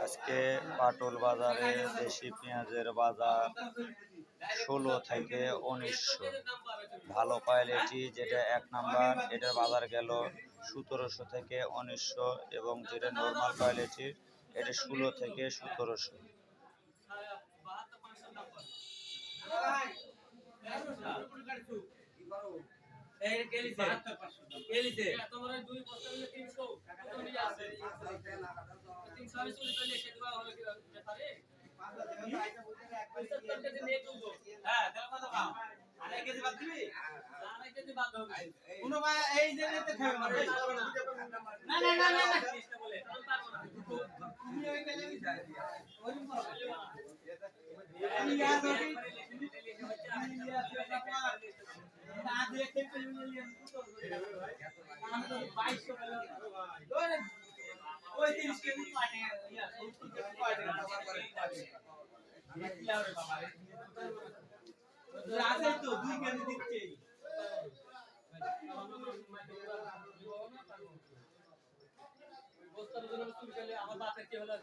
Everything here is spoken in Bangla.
আজকে পাটুল বাজারে দেশি পেঁয়াজের বাজার 16 থেকে 1900। ভালো কোয়ালিটি যেটা 1 নাম্বার এটার বাজার গেল 1700 থেকে 1900, এবং যেটা নর্মাল কোয়ালিটির এটা 16 থেকে 1700। আমার বাপের কি হলো